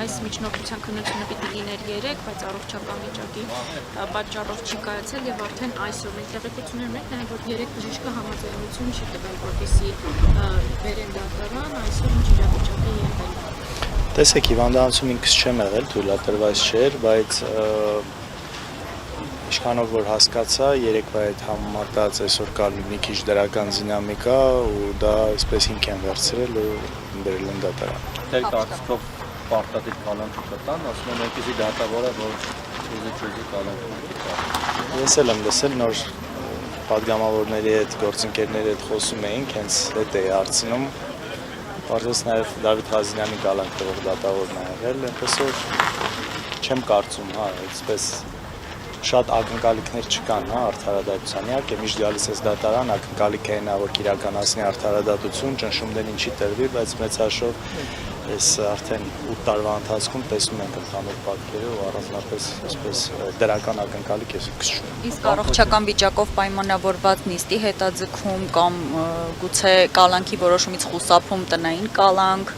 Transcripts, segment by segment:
Այս միջնորդության քննությունը պիտի լիներ 3, բայց առողջական վիճակի պատճառով չի կայացել եւ արդեն այսօր մենք տեղեկություններ ունենք նաեւ որ 3 բժիշկը համաձայնություն չի տվել որպեսզի բերեն դատարան այսօր ինչ իրավիճակի են։ Տեսեք, հիվանդանոցում ինքս չեմ եղել, թույլատրված չէր, բայց ինչքանով որ հասկացա, երեկվա հետ համեմատած այսօր կա մի քիչ դրական դինամիկա ու դա այսպես հիմք են վերցրել ու բերել են դատարան։ Դեր կարծիքով պարտադիր կալանք կտան, ասում են այնպեսի դատավոր է, որ ուզի կալանք կտա։ Ես էլ եմ լսել նոր պատգամավորների հետ, գործընկերների հետ խոսում էինք, հենց հետ էի հարցնում, պարզես նաև Դավիթ Ղազինյանի կալանք տվող դատավորն է եղել, այնպես որ չեմ կարծում, հա, այսպես շատ ակնկալիքներ չկան, հա, արդարադատության, իհարկե միշտ գալիս ես դատարան, ակնկալիքը այն է, որ իրականացնի արդարադատություն, ճնշումներ ինչի տրվի, բայց մեծ հաշվով այս արդեն 8 տարվա ընթացքում տեսնում ենք ընդհանուր պատկերը ու առանձնապես այսպես դրական ակնկալիք ես չունեմ։ Իսկ առողջական վիճակով պայմանավորված նիստի հետաձգում կամ գուցե կալանքի որոշումից խուսափում տնային կալանք։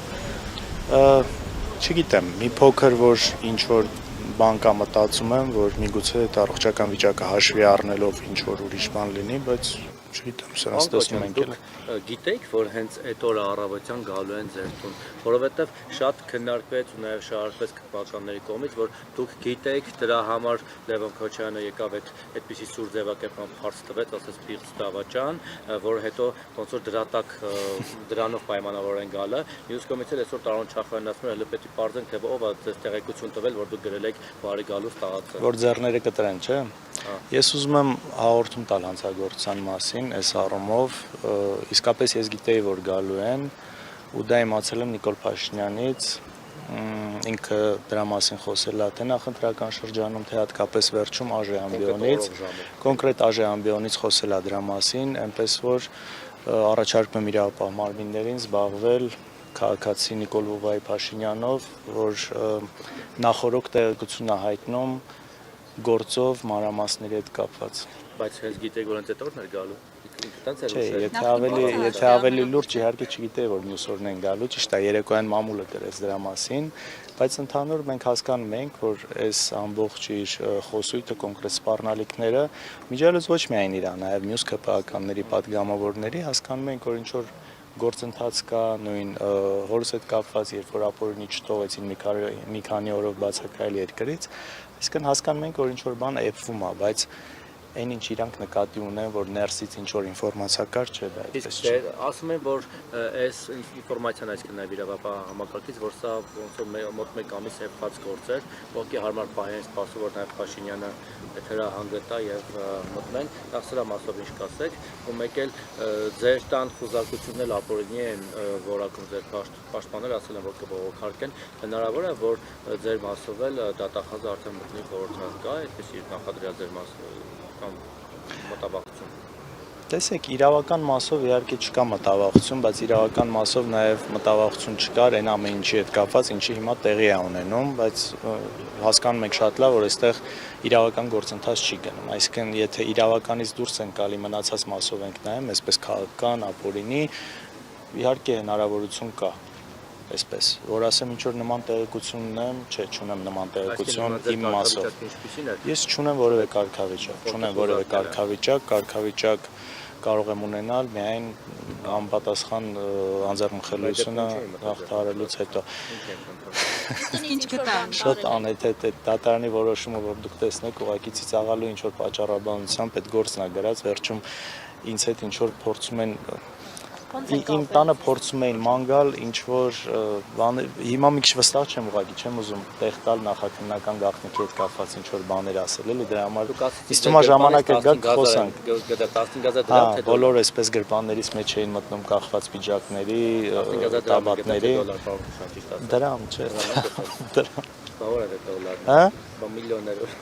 Չգիտեմ, մի փոքր որ ինչ որ բան կա մտածում եմ, որ միգուցե այդ առողջական վիճակը հաշվի առնելով ինչ որ ուրիշ բան լինի, բայց չգիտեմ, սրանց տեսնում ենք էլ։ Գիտեք, որ հենց այդ օրը առավոտյան գալու են ձեր տուն, որովհետև շատ քննարկվեց ու նաև շարժվեց քպականների կողմից, որ դուք գիտեք դրա համար Լևոն Քոչարյանը եկավ այդպիսի սուր ձևակերպման փարս տվեց, ասես պիղծ դավաճան, որ հետո ոնց որ դրանով պայմանավոր են գալը։ Մյուս կողմից էլ այսօր Տարոն Չախոյանն ասում է, հələ պետք է պարզենք, թե ով է ձեզ տեղեկություն տվել, որ դուք գրել եք բարի գալուց տաղացը։ Որ ձեռները կտրեն, չէ՞։ Ես ուզում եմ հաղորդում տալ հանցագործության մասին, այս առումով իսկապես ես գիտեի, որ գալու են ու դա իմացել եմ Նիկոլ Փաշինյանից, ինքը դրա մասին խոսել է թե նախընտրական շրջանում, թե հատկապես վերջում Աժե ամբիոնից, կոնկրետ Աժե ամբիոնից խոսել է դրա մասին, այնպես որ առաջարկում եմ իրավապահ մարմիններին զբաղվել քաղաքացի Նիկոլ Վովայի Փաշինյանով, որ նախորոք տեղեկություն է հայտնում գործով մանրամասների հետ կապված։ Բայց հենց գիտեք, որ հենց այդ օրն էր գալու։ Չէ, եթե ավելի լուրջ իհարկե չգիտեի, որ մյուս օրն են գալու, ճիշտ է, երեկոյան մամուլը գրեց դրա մասին, բայց ընդհանուր մենք հասկանում ենք, որ այս ամբողջ իր խոսույթը, կոնկրետ սպառնալիքները միջալուց ոչ միայն իրա, նաև մյուս ԿՊԱ-ականների պատգամավորների հասկանում ենք, որ ինչ որ գործընթաց կա, նույն հորս հետ կապված, երբ որ ապօրինի չթողեցին մի քանի օրով բացակայել երկրից, այսինքն հասկանում ենք, որ ինչ որ բան էփվում է, բայց այն ինչ իրանք նկատի ունեն, որ ներսից ինչ որ ինֆորմացիա կար, չէ, դա այդպես չէ։ Ասում են, որ այս ինֆորմացիան այսինքն նաև իրավապահ համակարգից, որ սա ոնց որ մոտ 1 ամիս հեփված գործ էր, ուղղակի հարմար պահ են սպասում, որ նաև Փաշինյանը հրահանգը տա եւ մտնեն, դա սրա մասով ինչ կասեք, ու մեկ էլ ձեր տան խուզարկությունն էլ ապօրինի են որակում ձեր պաշտպանները ասել են, որ կբողոքարկեն, հնարավոր է, որ ձեր մասով էլ դատախազը արդեն մտնի խորհրդարան կա, այդպես նախադրյալ ձեր մասով մտավախություն։ Տեսեք, իրավական մասով իհարկե չկա մտավախություն, բայց իրավական մասով նաև մտավախություն չկար այն ամեն ինչի հետ կապված, ինչի հիմա տեղի է ունենում, բայց հասկանում եք շատ լավ, որ այստեղ իրավական գործընթաց չի գնում։ Այսինքն, եթե իրավականից դուրս են գալի մնացած մասով ենք նայում, այսպես քաղաքական, ապօրինի, իհարկե հնարավորություն կա։ Այսպես, որ ասեմ ինչ որ նման տեղեկություն ունեմ, չէ, չունեմ նման տեղեկություն իմ մասով։ Ես չունեմ որևէ կարգավիճակ կարող եմ ունենալ միայն անպատասխան անձեռնմխելիությունը հաղթահարելուց հետո։ Ինչ կտան։ Շատ անհեթեթ է դատարանի որոշումը, որ դուք տեսնեք, ուղղակի ծիծաղալու ինչ որ պատճառաբանությամբ այդ գործն է գրած, վերջում ինձ հետ ինչ որ փորձում են իմ տանը փորձում էին ման գալ ինչ որ հիմա մի քիչ վստահ չեմ ուղղակի չեմ ուզում տեղ տալ նախաքննական գաղտնիքի հետ կապված ինչ որ բաներ ասել էլի դրա համար իսկ հիմա ժամանակը գա խոսանք բոլոր այսպես գրպաններից մեջ էին մտնում կախված պիջակների տաբատների դրամ չէ դրամ բավարար է դոլար հա միլիոններով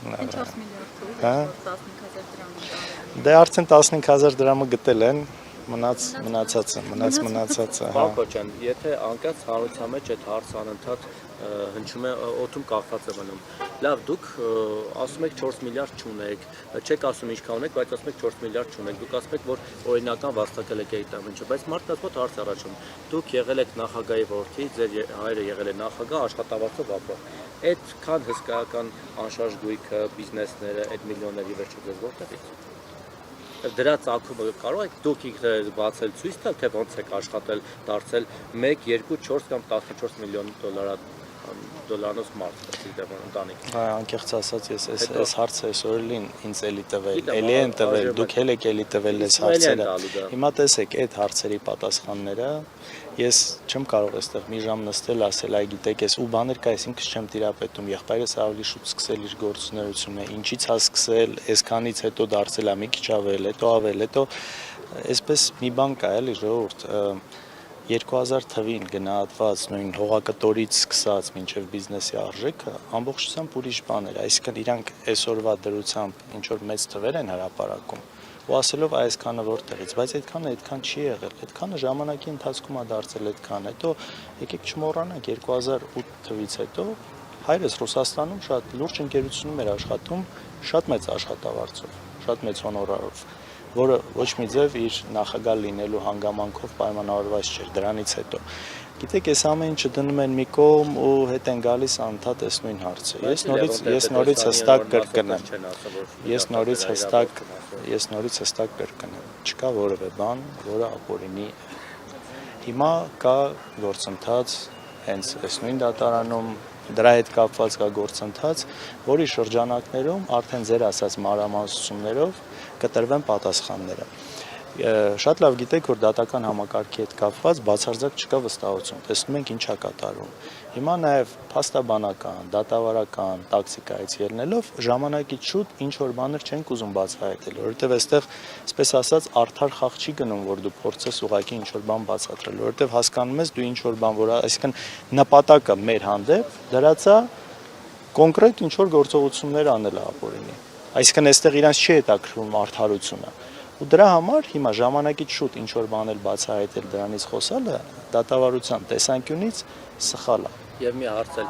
Ինչ 4 միլիարդ հա 15000 դրամ դե արդեն 15000 դրամը գտել են մնացածը։ Պարոն Քոչյան, եթե անկած հանրության մեջ այդ հարցը անընդհատ հնչում է օդում կախված է մնում։ Լավ, դուք ասում եք 4 միլիարդ չունեք, չեք ասում ինչքան ունեք, բայց ասում եք 4 միլիարդ չունեք։ Դուք ասում եք, որ օրինական վաստակել եք այդ, բայց մարդկանց մոտ հարց առաջում։ Դուք եղել եք նախագահի որդի, ձեր հայրը եղել է նախագահ, աշխատավարձով ապրող։ Այդքան հսկայական անշարժ գույքը, բիզնեսները, այդ միլիոնների վերջը ձեզ որտեղից։ Դրա ծագումը կարող եք դուք ինքներդ բացել ցույց տալ, թե ոնց եք աշխատել, դարձել 1, 2, 4 կամ 14 միլիոն դոլարանոց մարդ ընտանիք։ Անկեղծ ասած ես այս հարցը այսօր ինձ էլի տվել, դուք էլ եք էլի տվել այս հարցերը։ Հիմա տեսեք, այդ հարցերի պատասխանները ես չեմ կարող այստեղ մի ժամ նստել ասել, այ գիտեք, ես ու բաներ կա, ես ինքս չեմ տիրապետում, եղբայրս ավելի շուտ սկսել իր գործունեությունը, ինչից է սկսել, այսքանից հետո դարձել է մի քիչ ավել, հետո այսպես մի բան կա էլի ժողովուրդ 2000 թվին գնահատված նույն հողակտորից սկսած մինչև բիզնեսի արժեքը ամբողջությամբ ուրիշ բան էր, այսինքն իրանք այսօրվա դրությամբ ինչ որ մեծ թվեր են հրապարակում ու ասելով այսքանը որտեղից, բայց այդքան չի եղել, այդքանը ժամանակի ընթացքում է դարձել այդքան, հետո եկեք չմոռանանք 2008 թվից հետո հայրս Ռուսաստանում շատ լուրջ ընկերությունում էր աշխատում, շատ մեծ աշխատավարձով, շատ մեծ հոնորարով, որը ոչ մի ձև իր նախագահ լինելու հանգամանքով պայմանավորված չէր դրանից հետո։ Գիտեք, այս ամեն ինչը դնում են մի կողմ ու հետ են գալիս անդադ այս նույն հարցը։ Ես նորից հստակ կրկնեմ։ Ես նորից հստակ կրկնեմ։ Չկա որևէ բան, որը ապօրինի է։ Հիմա կա գործընթաց հենց այս նույն դատարանում դրա հետ կապված կա գործընթաց, որի շրջանակներում արդեն ձեր ասած մանրամասնություններով կտրվեն պատասխանները։ Շատ լավ գիտեք, որ դատական համակարգի հետ կապված բացարձակ չկա վստահություն։ Տեսնում ենք ինչ է կատարվում։ Հիմա նաև փաստաբանական, դատավարական տակտիկայից ելնելով ժամանակից շուտ ինչ որ բաներ չենք ուզում բացահայտել, որովհետև այստեղ, այսպես ասած, արդար խաղ չի գնում, որ դու փորձես ուղղակի ինչ որ բան բացատրել, որովհետև հասկանում ես դու ինչ որ բան, որ այսինքն նպատակը մեր հանդեպ դրած է կոնկրետ ինչ որ գործողություններ անել ապօրինի։ Այսինքն այստեղ իրանց չի հետաքրքրում արդարությունը։ Ու դրա համար հիմա ժամանակից շուտ ինչ որ բանել բացահայտել դրանից խոսալը դատավարության տեսանկյունից սխալ է։ Եվ մի հարց էլ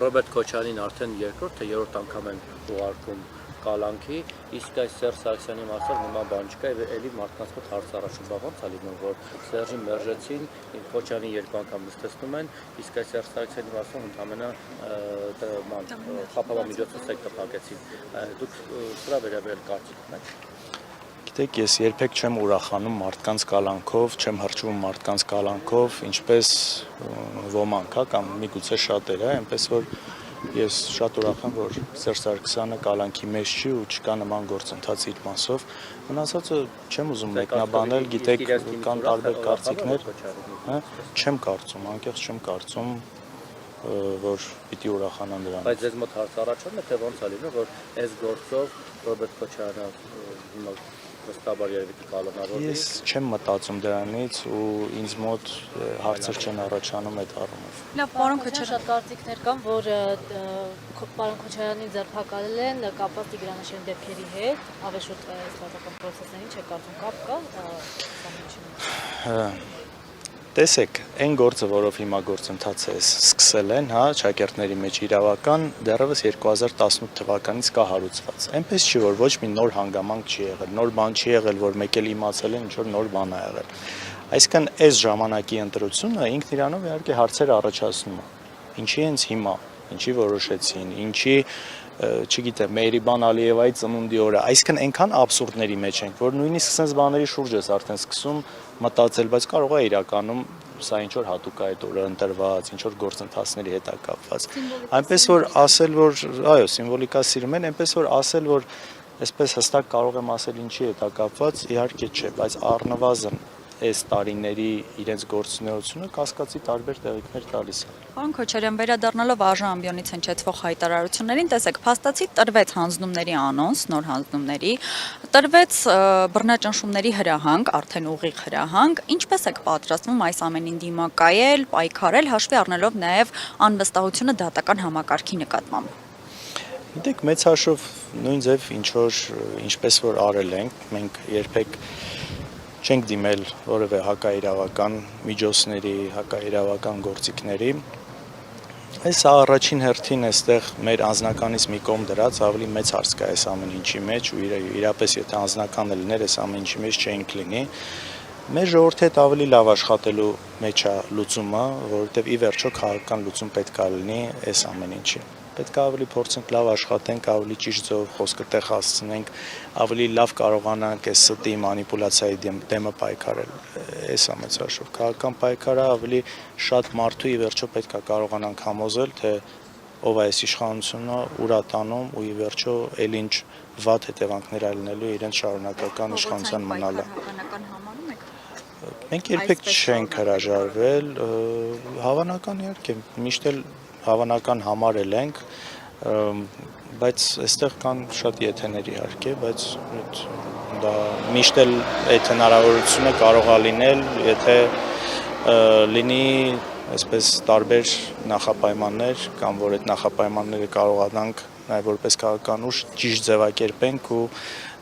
Ռոբերտ Քոչյանին արդեն երկրորդ թե երրորդ անգամ են ուղարկում կալանքի, իսկ այս Սերժ Սարգսյանի մասով նման բան չկա եւ էլի մարդկանց մոտ հարց առաջում բա ոնց է լինում, որ Սերժին մերժեցին, Քոչյանին երկու անգամ նստեցնում են, իսկ այս Սերժ Սարգսյանի մասով ընդհանրապես խափավամիջոցից եք տպակեցին։ Դուք սրա վերաբերյալ կարծիք ունեք։ Գիտեք, ես երբեք չեմ ուրախանում մարդկանց կալանքով, չեմ հրճվում մարդկանց կալանքով, ինչպես ոմանք, կամ միգուցե շատերը, այնպես որ ես շատ ուրախ եմ, որ Սերժ Սարգսյանը կալանքի մեջ չի ու չկա նման գործընթաց իր մասով։ Մնացածը չեմ ուզում մեկնաբանել, գիտեք, կան տարբեր կարծիքներ, չեմ կարծում, անկեղծ չեմ կարծում, որ պիտի ուրախանան դրանից։ Բայց ձեզ մոտ հարց առաջանում է, թե ոնց է լինում, որ այս գործով Ռոբերտ Քոչյանը վստահաբար երևի կկալանավորվի։ Ես չեմ մտածում դրանից ու ինձ մոտ հարցեր չեն առաջանում այդ առումով։ Լավ, պարոն Քոչյան, շատ կարծիքներ կան, որ պարոն Քոչյանին ձերբակալել են կապված Տիգրանաշեն դեպքերի հետ, ավելի շուտ ստատական process-ներին չեք կարծում կապ կա։ Տեսեք, այն գործը, որով հիմա գործընթացը սկսել են, շակերտների մեջ իրավական, դեռևս 2018 թվականից կա հարուցված։ Այնպես չի, որ ոչ մի նոր հանգամանք չի եղել, նոր բան չի եղել, որ մեկ էլ իմացել են ինչ որ նոր բան է եղել։ Այսինքն այս ժամանակի ընտրությունը ինքն իրանով իհարկե հարցեր առաջացնում է։ Ինչի հենց հիմա, ինչի որոշեցին, ինչի չգիտեմ, Մեհրիբան Ալիևայի ծնունդի օրը, այսինքն այնքան աբսուրդների մեջ ենք, որ նույնիսկ sense բաների շուրջ ես արդեն սկսում մտածել, բայց կարող է իրականում սա ինչ որ հատուկ է այդ օրը ընտրված, ինչ որ գործընթացների հետ է կապված։ Այնպես որ ասել, որ այո, սիմվոլիկա սիրում են, այնպես որ ասել, որ այսպես հստակ կարող եմ ասել ինչի հետ է կապված, իհարկե չէ, բայց առնվազն այս տարիների իրենց գործունեությունը կասկածի տարբեր տեղիքներ տալիս է։ Պարոն Քոչարյան, վերադառնալով արժան ամբիոնից հնչեցվող հայտարարություններին, տեսեք, փաստացի տրվեց հանձնումների անոնս, նոր հանձնումների, տրվեց բռնաճնշումների հրահանգ, արդեն ուղիղ հրահանգ, ինչպես եք պատրաստվում այս ամենին դիմակայել, պայքարել, հաշվի առնելով նաև անվստահությունը դատական համակարգի նկատմամբ։ Գիտեք, մեծ հաշվով նույն ձև ինչպես որ արել ենք, մենք երբեք չենք դիմել որևէ հակաիրավական միջոցների, հակաիրավական գործիքների։ Այս առաջին հերթին այստեղ մեր անձնականից մի կողմ դրած ավելի մեծ հարց կա այս ամեն ինչի մեջ ու իրապես եթե անձնական լիներ այս ամեն ինչի մեջ չէինք լինի։ Մեր ժողովրդի հետ ավելի լավ աշխատելու մեջ է լուծումը, որովհետև ի վերջո քաղաքական լուծում պետք է լինի այս ամեն ինչի։ Պետք է ավելի փորձենք լավ աշխատենք, ավելի ճիշտ ձևով խոսքը տեղ հասցնենք, ավելի լավ կարողանանք այս ստի մանիպուլյացիայի դեմը պայքարել։ Այս է մեծ հաշվով։ Քաղաքական պայքարը ավելի շատ մարդու ի վերջո պետք է կարողանանք համոզել, թե ով է այս իշխանությունը, ուր է տանում ու ի վերջո էլ ինչ վատ հետևանքներ ալնելու իրենց շարունակական իշխանության մնալը։ Մենք երբեք չենք հրաժարվել, հավանական իհարկե, միշտ էլ հավանական համարել ենք, բայց այստեղ կան շատ եթեներ իհարկե, բայց դա միշտ էլ այդ հնարավորությունը կարող է լինել, եթե լինի այսպես տարբեր նախապայմաններ կամ որ այդ նախապայմանները կարողանանք նաև որպես քաղաքական ուժ ճիշտ ձևակերպենք ու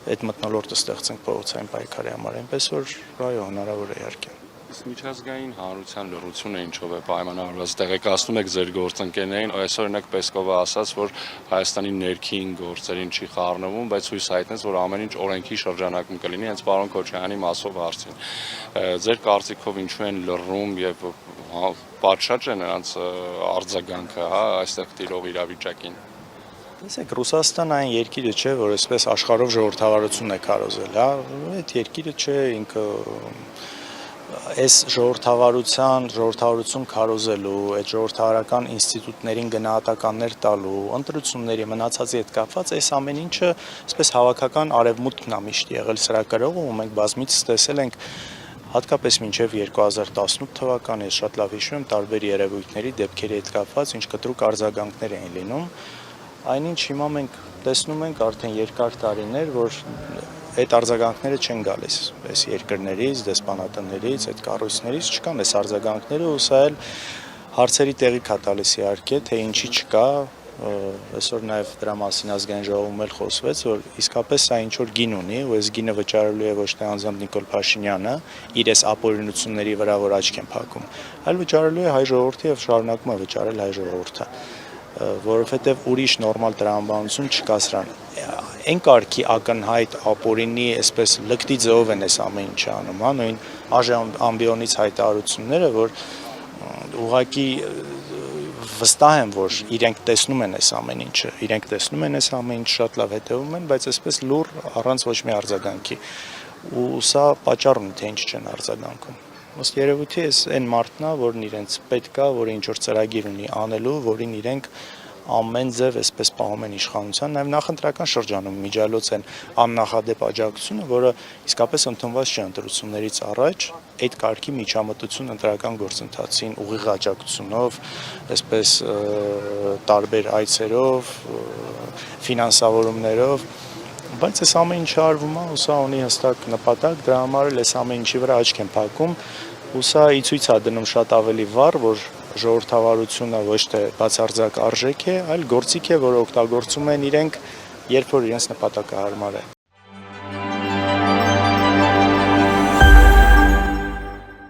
այդ մթնոլորտը ստեղծենք փողոցային պայքարի համար, այնպես որ այո, հնարավոր է իհարկե։ Միջազգային հանրության լռությունը ինչով է պայմանավորված, տեղեկացնում եք ձեր գործընկերներին, այսօր օրինակ Պեսկովը ասաց, որ Հայաստանի ներքին գործերին չի խառնվում, բայց հույս հայտնեց, որ ամեն ինչ օրենքի շրջանակում կլինի, հենց պարոն Քոչարյանի մասով հարցին։ Ձեր կարծիքով ինչու են լռում եւ պատշաճ է նրանց արձագանքը, հա, այստեղ տիրող իրավիճակին։ Տեսեք, Ռուսաստանը այն երկիրը չէ, որ այսպես աշխարհով ժողովրդավարություն է քարոզել, հա, այդ երկիրը չէ ինքը այս ժողովրդավարություն քարոզելու, այդ ժողովրդավարական ինստիտուտներին գնահատականներ տալու, ընտրությունների մնացածի հետ կապված այս ամեն ինչը այսպես հավաքական արևմուտքն է միշտ եղել սրա գրողում ու մենք բազմիցս տեսել ենք հատկապես մինչև 2018 թվականը, ես շատ լավ հիշում եմ, տարբեր երևույթների դեպքերի հետ կապված ինչ կտրուկ արձագանքներ էին լինում, այնինչ հիմա մենք տեսնում ենք արդեն երկար տարիներ, որ այդ արձագանքները չեն գալիս այս երկրներից, դեսպանատներից, այդ կառույցներից չկան այս արձագանքները ու սա էլ հարցերի տեղիք է տալիս իհարկե, թե ինչի չկա, այսօր նաև դրա մասին ազգային ժողովում էլ խոսվեց, որ իսկապես սա ինչ որ գին ունի ու այս գինը վճարելու է ոչ թե անձամբ Նիկոլ Փաշինյանը իր այս ապօրինությունների վրա, որ աչք են փակում, այլ վճարելու է հայ ժողովրդը եւ շարունակում է վճարել հայ ժողովուրդը, որովհետեւ ուրիշ նորմալ տրամաբանություն չկա սրան։ Այն կարգի ակնհայտ ապօրինի այսպես լկտի ձևով են այս ամեն ինչը անում, հա, նույն ամբիոնից հայտարարությունները, որ ուղղակի վստահ եմ, որ իրենք տեսնում են այս ամեն ինչը, շատ լավ հետևում են, բայց այսպես լուր առանց ոչ մի արձագանքի։ Ու սա պատճառ ունի, թե ինչ չեն արձագանքում։ Ըստ երևույթի այն մարդն է, որն իրենց պետք է, որը ինչ որ ծրագիր ունի անելու, որին իրենք ամեն ձև այսպես պահում են իշխանության, նաև նախընտրական շրջանում միջալոց են աննախադեպ աջակցությունը, որը իսկապես ընդունված չէ ընտրություններից առաջ, այդ կարգի միջամտություն ընտրական գործընթացին ուղիղ աջակցությունով, այսպես տարբեր այցերով, ֆինանսավորումներով, բայց այս ամեն ինչը արվում է, ու սա ունի հստակ նպատակ, դրա համար էլ այս ամեն ինչի վրա աչք են փակում, ու սա ի ցույց է դնում շատ ավելի վառ, որ ժողովրդավարությունը ոչ թե բացարձակ արժեք է, այլ գործիք է, որը օգտագործում են իրենք, երբ որ իրենց նպատակը հարմար է։